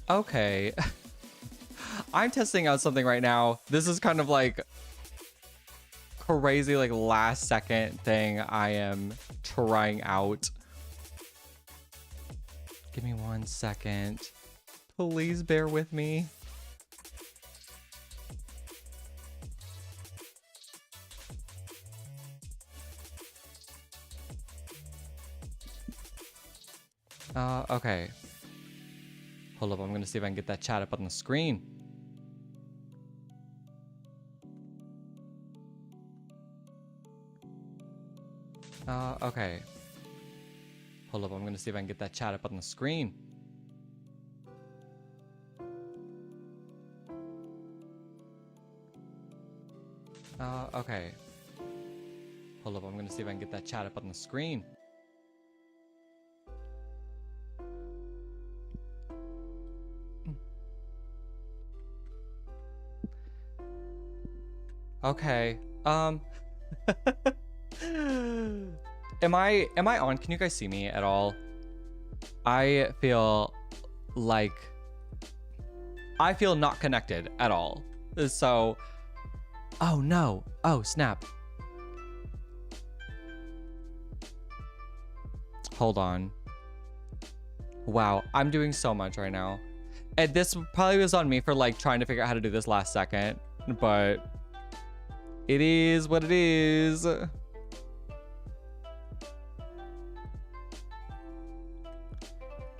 Okay. I'm testing out something right now. This is kind of like crazy, like last second thing I am trying out. Give me 1 second. Please bear with me. Okay. Hold up, I'm gonna see if I can get that chat up on the screen. Okay. Hold up, I'm gonna see if I can get that chat up on the screen. Okay. Hold up, I'm gonna see if I can get that chat up on the screen. Okay. Am I on? Can you guys see me at all? I feel like I feel not connected at all. So, oh no. Oh, snap. Hold on. Wow, I'm doing so much right now. And this probably was on me for like trying to figure out how to do this last second, but it is what it is.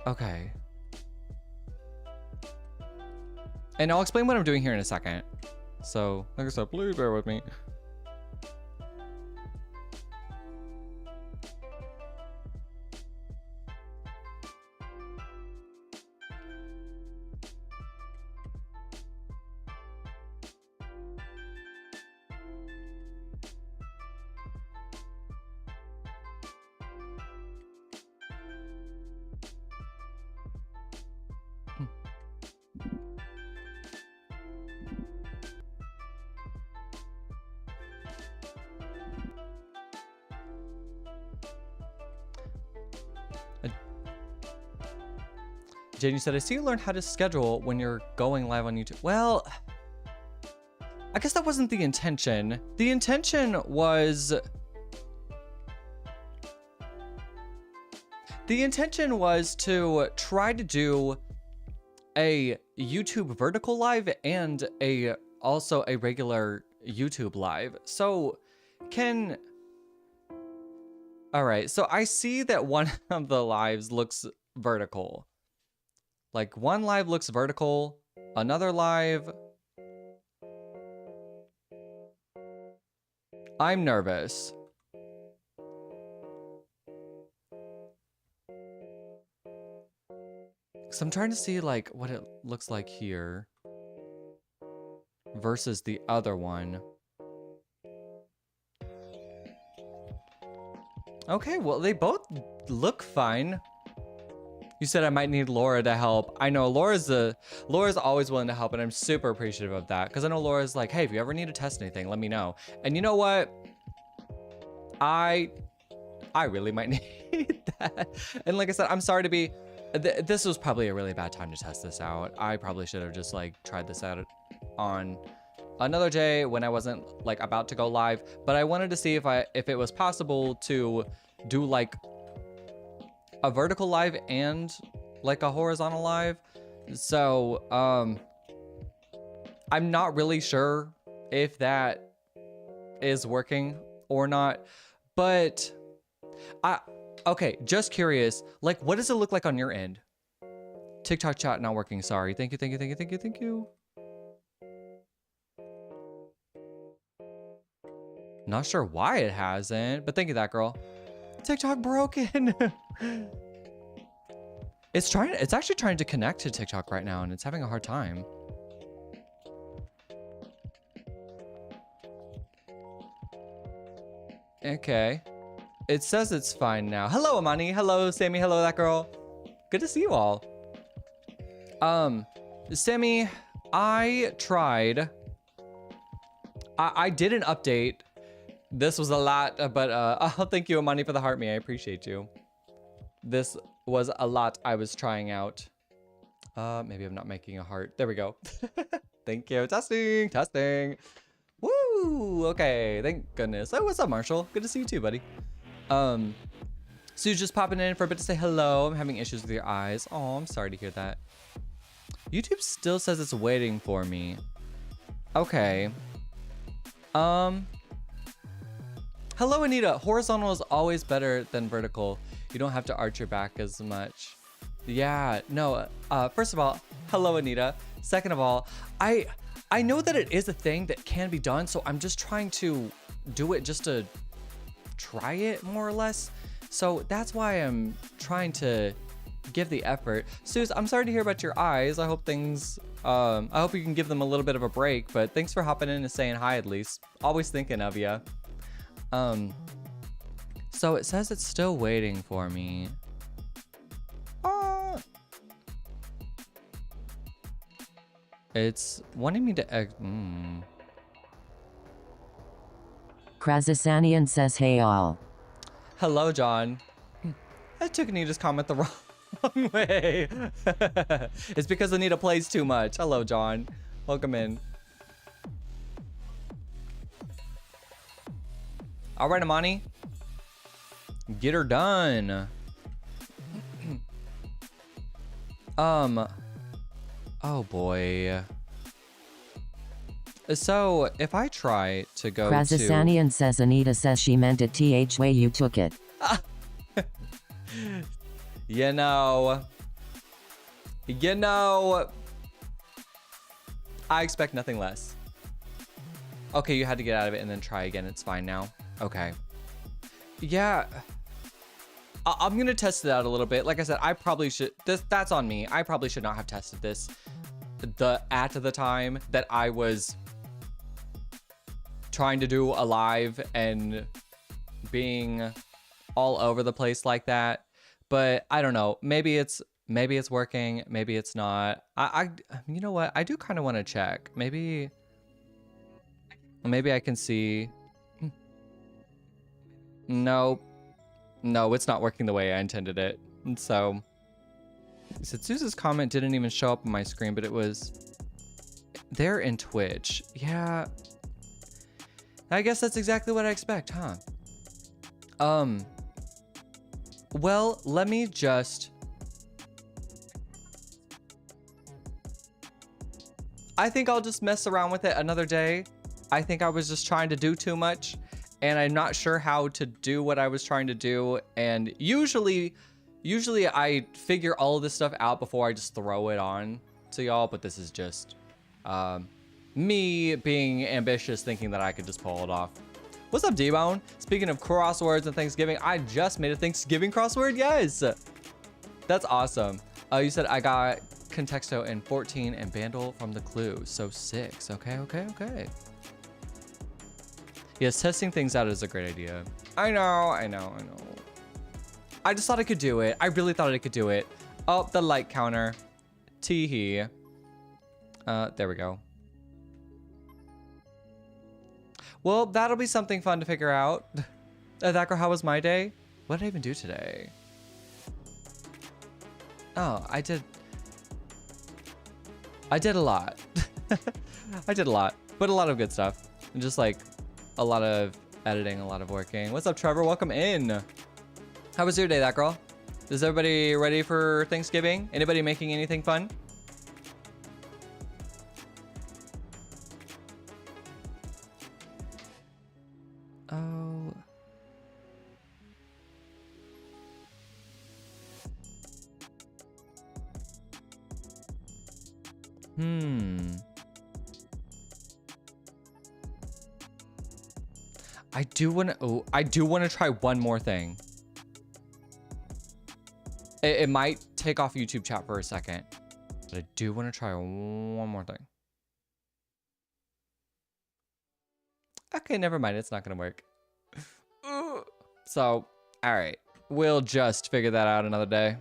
Okay. And I'll explain what I'm doing here in a second. So, like I said, please bear with me. Jane, you said, I see you learn how to schedule when you're going live on YouTube. Well, I guess that wasn't the intention. The intention was... The intention was to try to do a YouTube vertical live and also a regular YouTube live. So all right, so I see that one of the lives looks vertical. Like one live looks vertical, another live. I'm nervous. So I'm trying to see like what it looks like here versus the other one. Okay, well, they both look fine. You said I might need Laura to help. I know Laura's always willing to help, and I'm super appreciative of that because I know Laura's like, hey, if you ever need to test anything, let me know. And you know what? I really might need that. And like I said, I'm sorry to be. This was probably a really bad time to test this out. I probably should have just like tried this out on another day when I wasn't like about to go live. But I wanted to see if it was possible to do like a vertical live and like a horizontal live. So I'm not really sure if that is working or not, but okay, just curious, like what does it look like on your end? TikTok chat not working, sorry. Thank you, thank you, thank you, thank you, thank you. Not sure why it hasn't, but thank you, that girl. TikTok broken. It's actually trying to connect to TikTok right now and it's having a hard time. Okay. It says it's fine now. Hello, Amani. Hello, Sammy. Hello, that girl. Good to see you all. Sammy, I tried. I did an update. This was a lot, but oh, thank you, Amani, for the heart me. I appreciate you. This was a lot I was trying out. Maybe I'm not making a heart. There we go. Thank you. Testing, testing. Woo! Okay, thank goodness. Oh, what's up, Marshall? Good to see you too, buddy. Sue's just popping in for a bit to say hello. I'm having issues with your eyes. Oh, I'm sorry to hear that. YouTube still says it's waiting for me. Okay. Hello, Anita. Horizontal is always better than vertical. You don't have to arch your back as much. Yeah, no. First of all, hello, Anita. Second of all, I know that it is a thing that can be done, so I'm just trying to do it just to try it, more or less. So that's why I'm trying to give the effort. Suze, I'm sorry to hear about your eyes. I hope things, I hope you can give them a little bit of a break, but thanks for hopping in and saying hi at least. Always thinking of you. So it says it's still waiting for me. It's wanting me to Krazasanian says hey all. Hello, John. I took Anita's comment the wrong way. It's because Anita plays too much. Hello, John. Welcome in. All right, Amani. Get her done. Oh boy. So if I try to go Krazasanian says Anita says she meant it th way you took it. You know, I expect nothing less. Okay, you had to get out of it and then try again. It's fine now. Okay. Yeah. I'm gonna test it out a little bit. Like I said, I probably should, that's on me. I probably should not have tested this at the time that I was trying to do a live and being all over the place like that. But I don't know, maybe it's working, maybe it's not. You know what? I do kind of want to check. Maybe I can see. No, it's not working the way I intended it. And so, he said Suze's comment didn't even show up on my screen, but it was there in Twitch. Yeah, I guess that's exactly what I expect, huh? Well, let me just... I think I'll just mess around with it another day. I think I was just trying to do too much, and I'm not sure how to do what I was trying to do. And usually I figure all of this stuff out before I just throw it on to y'all, but this is just me being ambitious, thinking that I could just pull it off. What's up, D-Bone? Speaking of crosswords and Thanksgiving, I just made a Thanksgiving crossword. Yes, that's awesome. You said I got Contexto in 14 and Bandle from the Clue, so 6. Okay. Yes, testing things out is a great idea. I know. I just thought I could do it. I really thought I could do it. Oh, the light counter. Tee-hee. There we go. Well, that'll be something fun to figure out. That girl, how was my day? What did I even do today? Oh, I did a lot. I did a lot, but a lot of good stuff. And just like a lot of editing, a lot of working. What's up, Trevor? Welcome in. How was your day, that girl? Is everybody ready for Thanksgiving? Anybody making anything fun? Oh. I do want to try one more thing. It might take off YouTube chat for a second, but I do want to try one more thing. Okay, never mind. It's not going to work. So, all right. We'll just figure that out another day.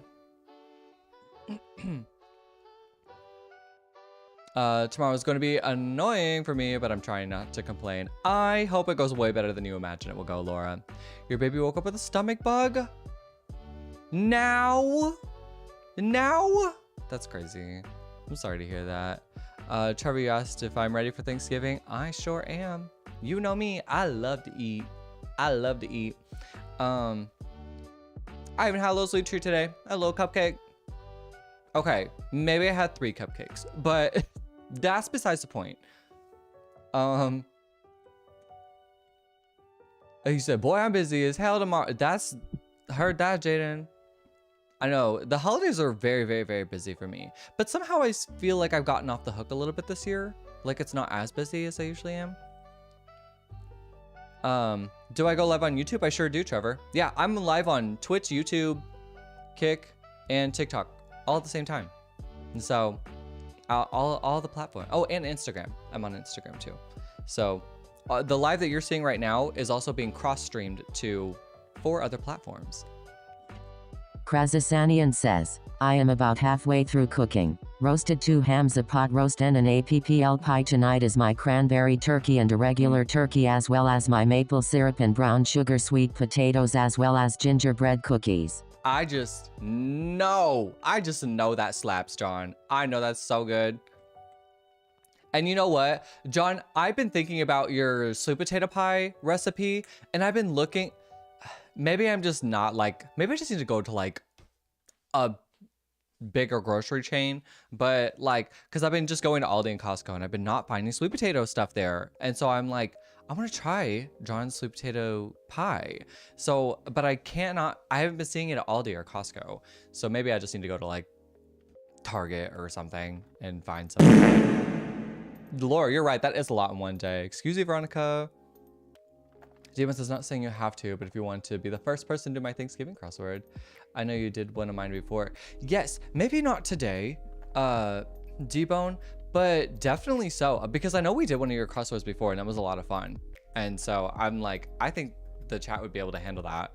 Tomorrow's going to be annoying for me, but I'm trying not to complain. I hope it goes way better than you imagine it will go, Laura. Your baby woke up with a stomach bug? Now? That's crazy. I'm sorry to hear that. Trevor, you asked if I'm ready for Thanksgiving. I sure am. You know me. I love to eat. I love to eat. I even had a little sweet treat today. A little cupcake. Okay, maybe I had 3 cupcakes, but that's besides the point. He said, boy, I'm busy as hell tomorrow. Heard that, Jaden. I know, the holidays are very, very, very busy for me. But somehow I feel like I've gotten off the hook a little bit this year. Like it's not as busy as I usually am. Do I go live on YouTube? I sure do, Trevor. Yeah, I'm live on Twitch, YouTube, Kick, and TikTok all at the same time. And so, all the platforms. Oh, and Instagram. I'm on Instagram too. So, the live that you're seeing right now is also being cross-streamed to 4 other platforms. Krazasanian says, I am about halfway through cooking. Roasted 2 hams, a pot roast and an APPL pie. Tonight is my cranberry turkey and a regular turkey, as well as my maple syrup and brown sugar sweet potatoes, as well as gingerbread cookies. I just know that slaps, John. I know that's so good. And you know what, John, I've been thinking about your sweet potato pie recipe, and I've been looking. Maybe I'm just not like, maybe I just need to go to like a bigger grocery chain, but like, cause I've been just going to Aldi and Costco, and I've been not finding sweet potato stuff there. And so I'm like, I want to try John's sweet potato pie. So, but I haven't been seeing it at Aldi or Costco. So maybe I just need to go to like Target or something and find some. Laura, you're right. That is a lot in one day. Excuse me, Veronica. Demons is not saying you have to, but if you want to be the first person to do my Thanksgiving crossword, I know you did one of mine before. Yes, maybe not today, D-Bone, but definitely so, because I know we did one of your crosswords before, and that was a lot of fun. And so I'm like, I think the chat would be able to handle that.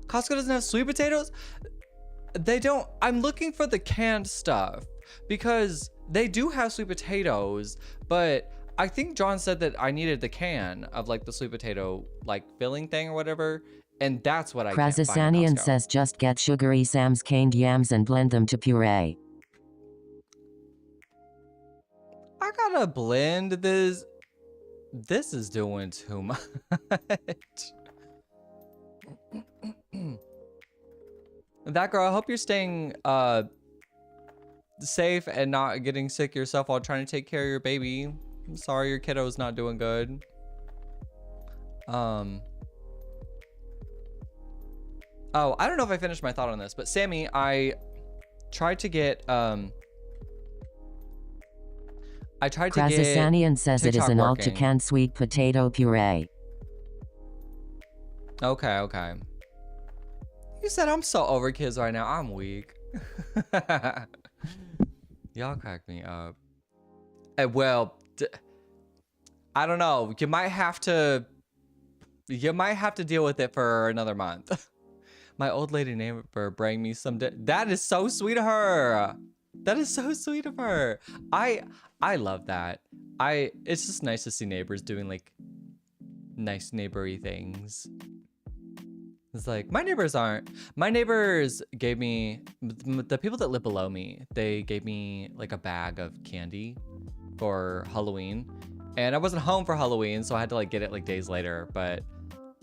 Costco doesn't have sweet potatoes? They don't. I'm looking for the canned stuff, because they do have sweet potatoes, but I think John said that I needed the can of like the sweet potato like filling thing or whatever, and that's what I can't find at Krazasanian Costco. says just get sugary Sam's caned yams and blend them to puree. I gotta blend this. This is doing too much. That girl, I hope you're staying safe and not getting sick yourself while trying to take care of your baby. I'm sorry your kiddo's not doing good. Oh, I don't know if I finished my thought on this, but Sammy, I tried to get Krazasanian says it is an alt-to-can sweet potato puree. Okay. You said I'm so over kids right now. I'm weak. Y'all crack me up. Well, I don't know. You might have to deal with it for another month. My old lady neighbor bring me some. That is so sweet of her. That is so sweet of her. I love that. It's just nice to see neighbors doing like nice neighbory things. It's like my neighbors gave me, the people that live below me, they gave me like a bag of candy for Halloween, and I wasn't home for Halloween, so I had to like get it like days later. But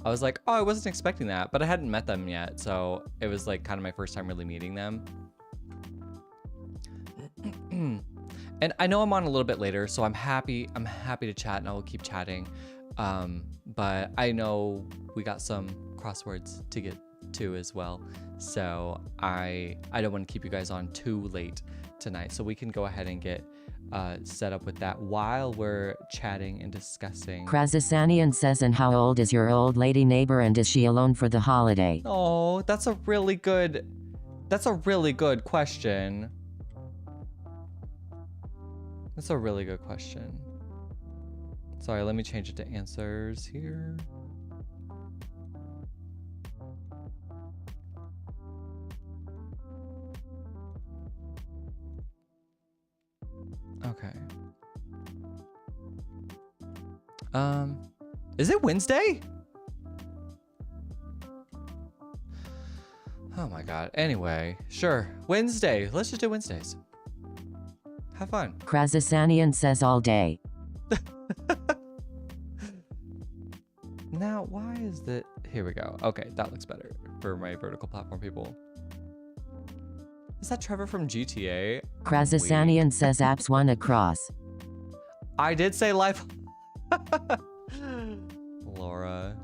I was like, oh, I wasn't expecting that, but I hadn't met them yet, so it was like kind of my first time really meeting them. And I know I'm on a little bit later, so I'm happy to chat, and I will keep chatting. But I know we got some crosswords to get to as well, so I don't want to keep you guys on too late tonight, so we can go ahead and get set up with that while we're chatting and discussing. Krazasanian says, and how old is your old lady neighbor, and is she alone for the holiday? Oh, that's a really good question. That's a really good question. Sorry, let me change it to answers here. Okay. Is it Wednesday? Oh my god. Anyway, sure. Wednesday. Let's just do Wednesdays. Have fun. Krazasanian says all day. Now, why is that? Here we go. Okay, that looks better for my vertical platform people. Is that Trevor from GTA? Krazasanian says apps one across. I did say live. Laura,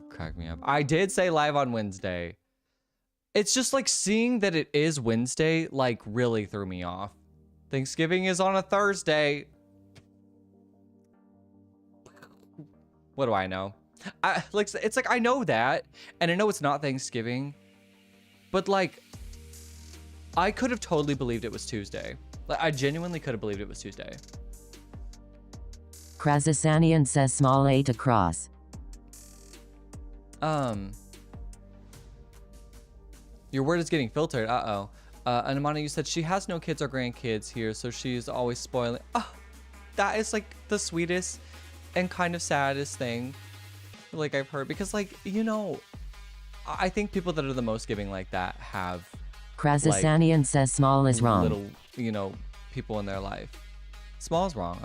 crack me up. I did say live on Wednesday. It's just like seeing that it is Wednesday, like really threw me off. Thanksgiving is on a Thursday. What do I know? It's like I know that, and I know it's not Thanksgiving, but like I could have totally believed it was Tuesday. Like I genuinely could have believed it was Tuesday. Krazasanian says small 8 across. Your word is getting filtered. Uh-oh. And Amanda, you said she has no kids or grandkids here, so she's always spoiling. Oh, that is like the sweetest and kind of saddest thing like I've heard, because like, you know, I think people that are the most giving like that have Krazasanian like, says small is wrong. little, you know, people in their life. Small is wrong.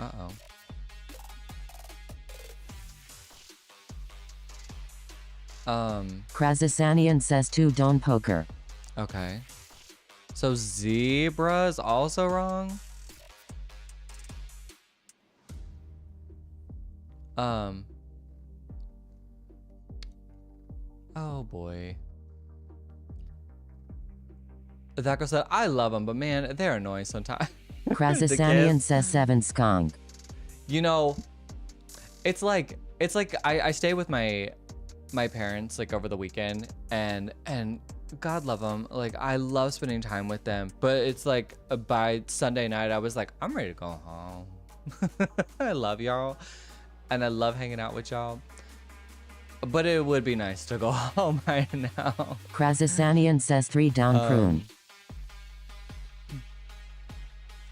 Uh-oh. Krazasanian says 2 don't poker. Okay. So zebra is also wrong? Oh boy. That girl said, I love them, but man, they're annoying sometimes. Krazasanian says 7 skunk. You know, it's like I stay with my parents like over the weekend, and God love them, like I love spending time with them, but it's like by Sunday night I was like, I'm ready to go home. I love y'all and I love hanging out with y'all, but it would be nice to go home right now. Krazasanian says 3 down prune.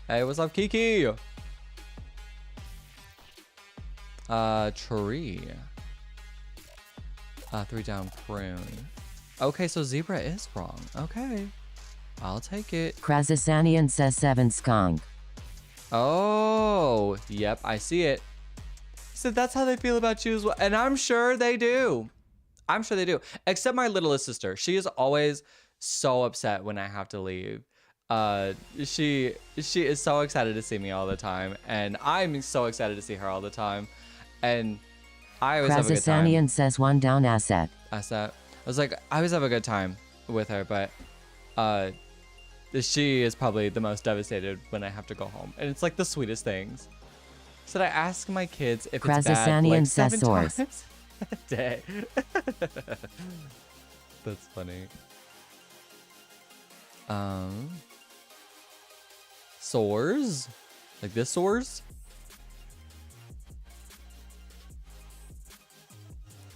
Hey, what's up, Kiki? Tree. 3 down prune. Okay, so zebra is wrong. Okay, I'll take it. Krazasanian says 7 skunk. Oh, yep, I see it. So that's how they feel about you as well, and I'm sure they do. I'm sure they do. Except my littlest sister. She is always so upset when I have to leave. She is so excited to see me all the time, and I'm so excited to see her all the time, and I always have a good time. Krazasanian says 1 down asset. Asset. I was like, I always have a good time with her, but she is probably the most devastated when I have to go home, and it's like the sweetest things. So I ask my kids if it's bad like 7 times a day. That's funny. Sores? Like this sores?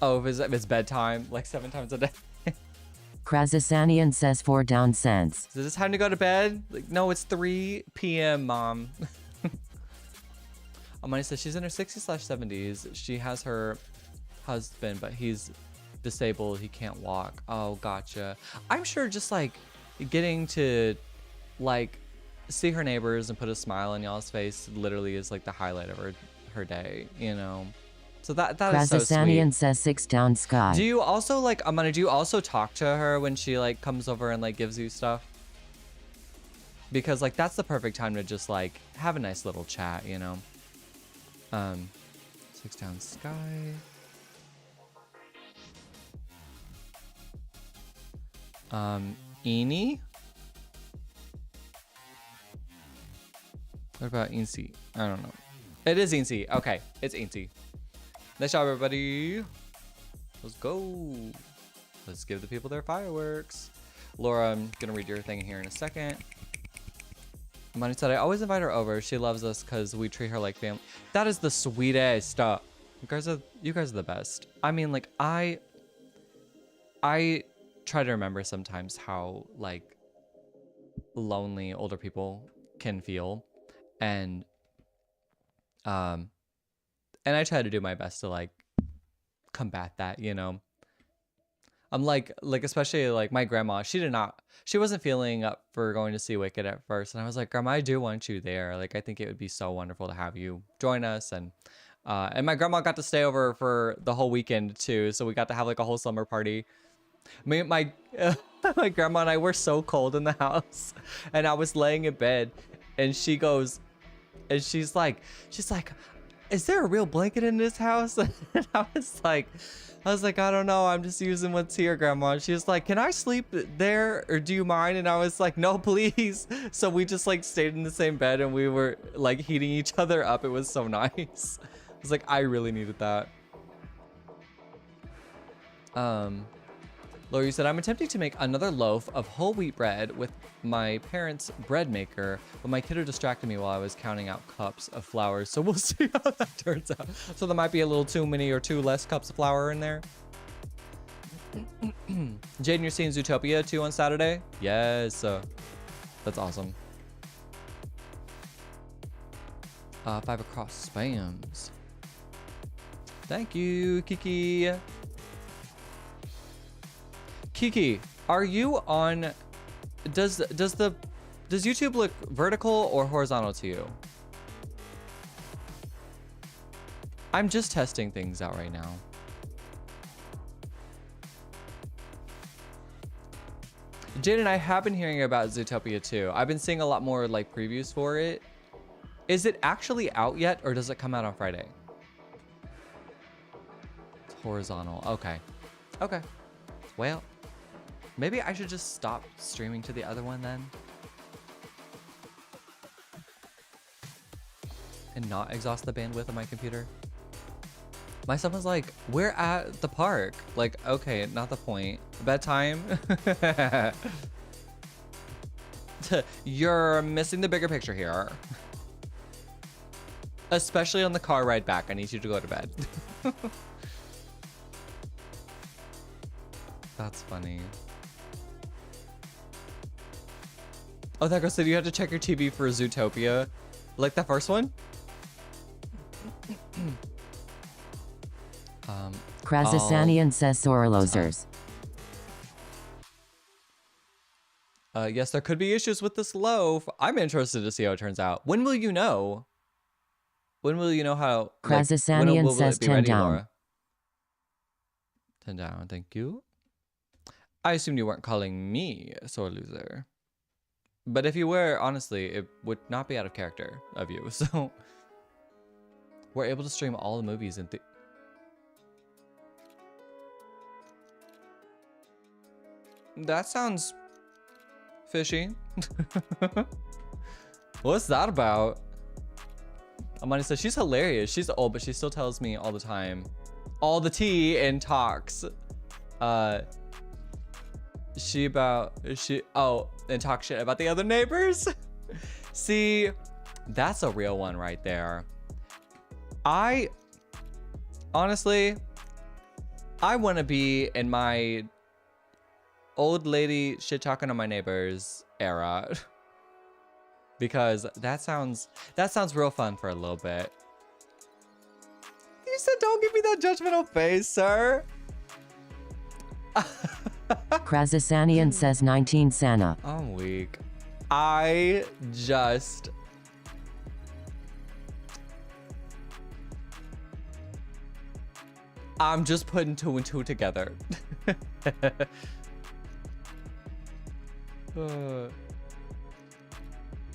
Oh, if it's bedtime, like 7 times a day. Krazasanian says 4 down cents. Is it time to go to bed? Like, no, it's 3 p.m., Mom. Amani says she's in her 60s/70s. She has her husband, but he's disabled. He can't walk. Oh, gotcha. I'm sure just like getting to like see her neighbors and put a smile on y'all's face literally is like the highlight of her day, you know? So that is so sweet. Krazasanian says 6 down sky. Do you also like, Amani, do you also talk to her when she like comes over and like gives you stuff? Because like that's the perfect time to just like have a nice little chat, you know? 6 down sky. Eenie? What about Eensy? I don't know. It is Eensy. Okay, it's Eensy. Nice job, everybody. Let's go. Let's give the people their fireworks. Laura, I'm gonna read your thing here in a second. Money said, I always invite her over. She loves us because we treat her like family. That is the sweetest stuff. You guys are the best. I mean, like I try to remember sometimes how like lonely older people can feel, and I try to do my best to like combat that, you know. I'm like especially like my grandma, she wasn't feeling up for going to see Wicked at first. And I was like, Grandma, I do want you there. Like, I think it would be so wonderful to have you join us. And my grandma got to stay over for the whole weekend too. So we got to have like a whole summer party. My my grandma and I were so cold in the house, and I was laying in bed, and she goes, and she's like, is there a real blanket in this house? And I was like, I don't know. I'm just using what's here, Grandma. And she was like, can I sleep there or do you mind? And I was like, no, please. So we just like stayed in the same bed and we were like heating each other up. It was so nice. I was like, I really needed that. Laura, you said, I'm attempting to make another loaf of whole wheat bread with my parents' bread maker, but my kiddo distracted me while I was counting out cups of flour, so we'll see how that turns out. So there might be a little too many or two less cups of flour in there. Jaden, you're seeing Zootopia 2 on Saturday? Yes. That's awesome. 5 across spams. Thank you, Kiki. Kiki, are you on, does YouTube look vertical or horizontal to you? I'm just testing things out right now. Jaden, I have been hearing about Zootopia 2. I've been seeing a lot more like previews for it. Is it actually out yet or does it come out on Friday? It's horizontal, okay. Okay, well. Maybe I should just stop streaming to the other one then. And not exhaust the bandwidth of my computer. My son was like, we're at the park. Like, okay, not the point. Bedtime. You're missing the bigger picture here. Especially on the car ride back. I need you to go to bed. That's funny. Oh, that girl said you had to check your TV for Zootopia. Like the first one? Krazasanian says Sorolosers. Yes, there could be issues with this loaf. I'm interested to see how it turns out. When will you know? When will you know how? Krazasanian like, says 10 down. Laura? 10 down, thank you. I assumed you weren't calling me a sore loser. But if you were, honestly, it would not be out of character of you. So we're able to stream all the movies in that sounds fishy. What's that about? Amani says she's hilarious. She's old, but she still tells me all the time. All the tea and talks. And talk shit about the other neighbors. See, that's a real one right there. Honestly, I want to be in my old lady shit talking on my neighbors era. Because that sounds real fun for a little bit. You said don't give me that judgmental face, sir. Krazasanian says 19 Santa. I'm weak. I'm just putting 2 and 2 together.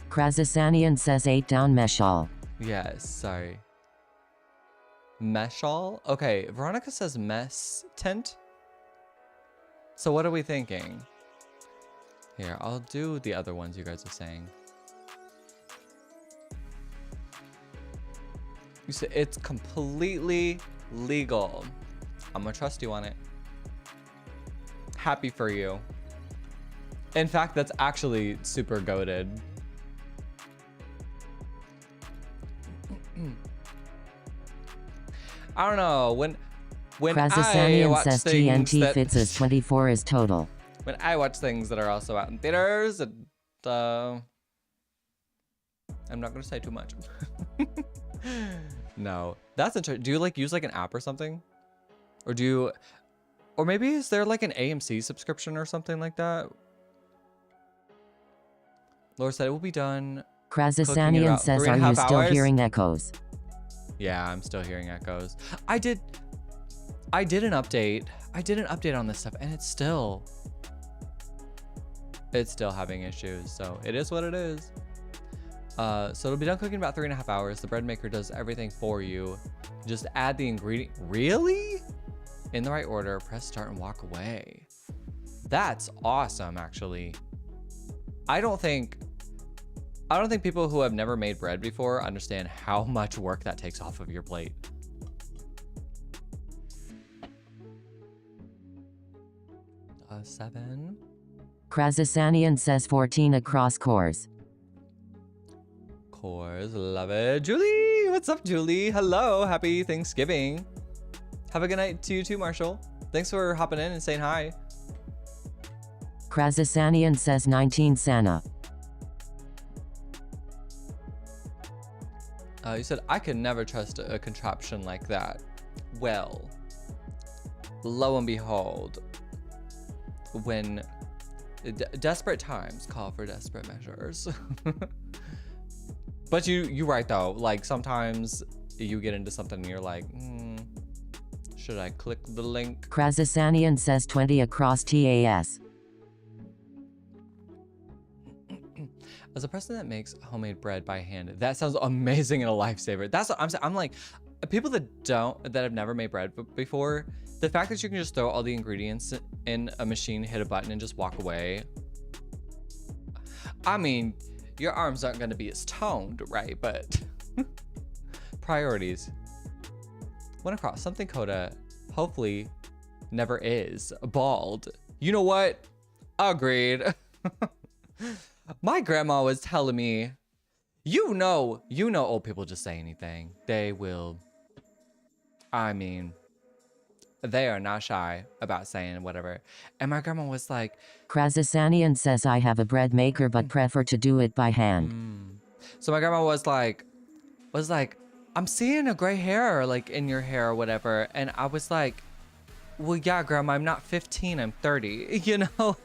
Krazasanian says 8 down Meshal. Yes, sorry. Meshal? Okay, Veronica says mess tent. So what are we thinking? Here, I'll do the other ones you guys are saying. You said it's completely legal. I'm gonna trust you on it. Happy for you. In fact, that's actually super goated. I don't know, when I watch says things GNT that, fits as 24 is total. When I watch things that are also out in theaters, and, I'm not gonna say too much. No, that's interesting. Do you like use like an app or something, or do you? Or maybe is there like an AMC subscription or something like that? Laura said it will be done. Krazasanian says, are you still hearing echoes? Yeah, I'm still hearing echoes. I did an update. I did an update on this stuff and it's still having issues. So it is what it is. So it'll be done cooking in about 3.5 hours. The bread maker does everything for you. Just add the ingredient. Really? In the right order, press start and walk away. That's awesome, actually. I don't think people who have never made bread before understand how much work that takes off of your plate. Seven. Krazasanian says 14 across cores. Cores, love it. Julie, what's up, Julie? Hello, happy Thanksgiving. Have a good night to you too, Marshall. Thanks for hopping in and saying hi. Krazasanian says 19 Santa. You said, I could never trust a contraption like that. Well, lo and behold, when desperate times call for desperate measures. But you're right though. Like sometimes you get into something and you're like, should I click the link? Krazasanian says 20 across TAS. As a person that makes homemade bread by hand, that sounds amazing and a lifesaver. That's what I'm saying. I'm like, people that have never made bread before, the fact that you can just throw all the ingredients in a machine, hit a button, and just walk away. I mean, your arms aren't going to be as toned, right? But priorities. Went across something Kota hopefully never is. Bald. You know what? Agreed. My grandma was telling me, you know old people just say anything. They will, I mean, they are not shy about saying whatever. And my grandma was like, Krazasanian says I have a bread maker but prefer to do it by hand. So my grandma was like, I'm seeing a gray hair like in your hair or whatever. And I was like, well, yeah, grandma, I'm not 15, I'm 30, you know?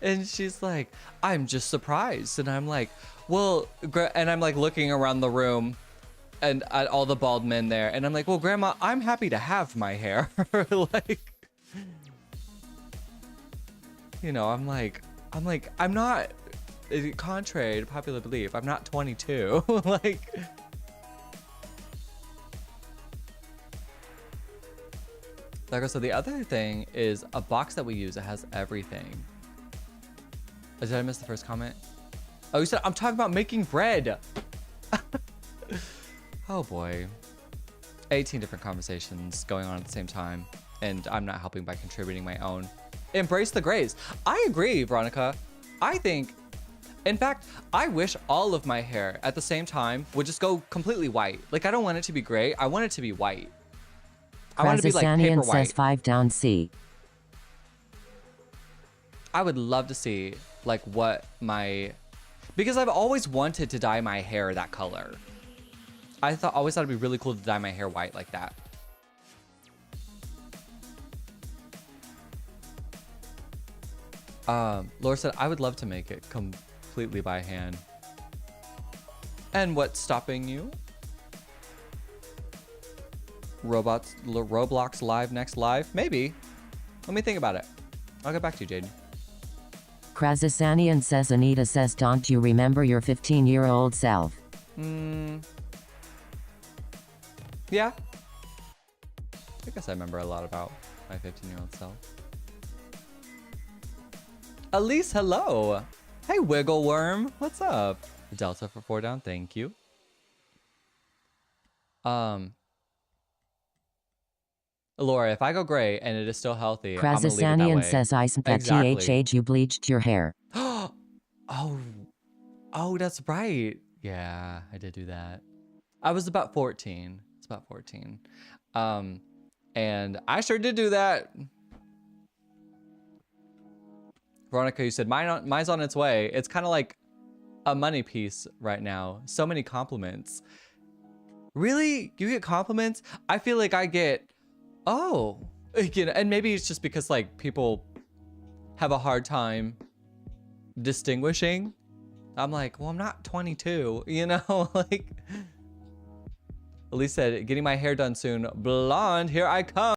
And she's like, I'm just surprised. And I'm like, well, and I'm like looking around the room and at all the bald men there. And I'm like, well, grandma, I'm happy to have my hair. Like, you know, I'm not, contrary to popular belief, I'm not 22. Like, so the other thing is a box that we use that has everything. Did I miss the first comment? Oh, you said I'm talking about making bread. Oh boy. 18 different conversations going on at the same time, and I'm not helping by contributing my own. Embrace the grays. I agree, Veronica. I think, in fact, I wish all of my hair at the same time would just go completely white. Like, I don't want it to be gray. I want it to be white. I want it to be like paper white. Says 5 down C. I would love to see like what because I've always wanted to dye my hair that color. I always thought it'd be really cool to dye my hair white like that. Laura said, I would love to make it completely by hand. And what's stopping you? Roblox live next live? Maybe. Let me think about it. I'll get back to you, Jaden. Krazasanian says Anita says, don't you remember your 15-year-old self? Yeah. I guess I remember a lot about my 15-year-old self. Elise, hello. Hey, Wiggle Worm. What's up? Delta for 4 down. Thank you. Laura, if I go gray and it is still healthy, I'm gonna leave it that way. Krazasanian says I sent that Exactly. THH you bleached your hair. Oh, that's right. Yeah, I did do that. I was about 14. It's about 14. And I sure did do that. Veronica, you said mine's on its way. It's kind of like a money piece right now. So many compliments. Really? You get compliments? I feel like I get, oh, You know, and maybe it's just because like people have a hard time distinguishing. I'm like, well, I'm not 22, you know, like. Elise said, getting my hair done soon. Blonde, here I come.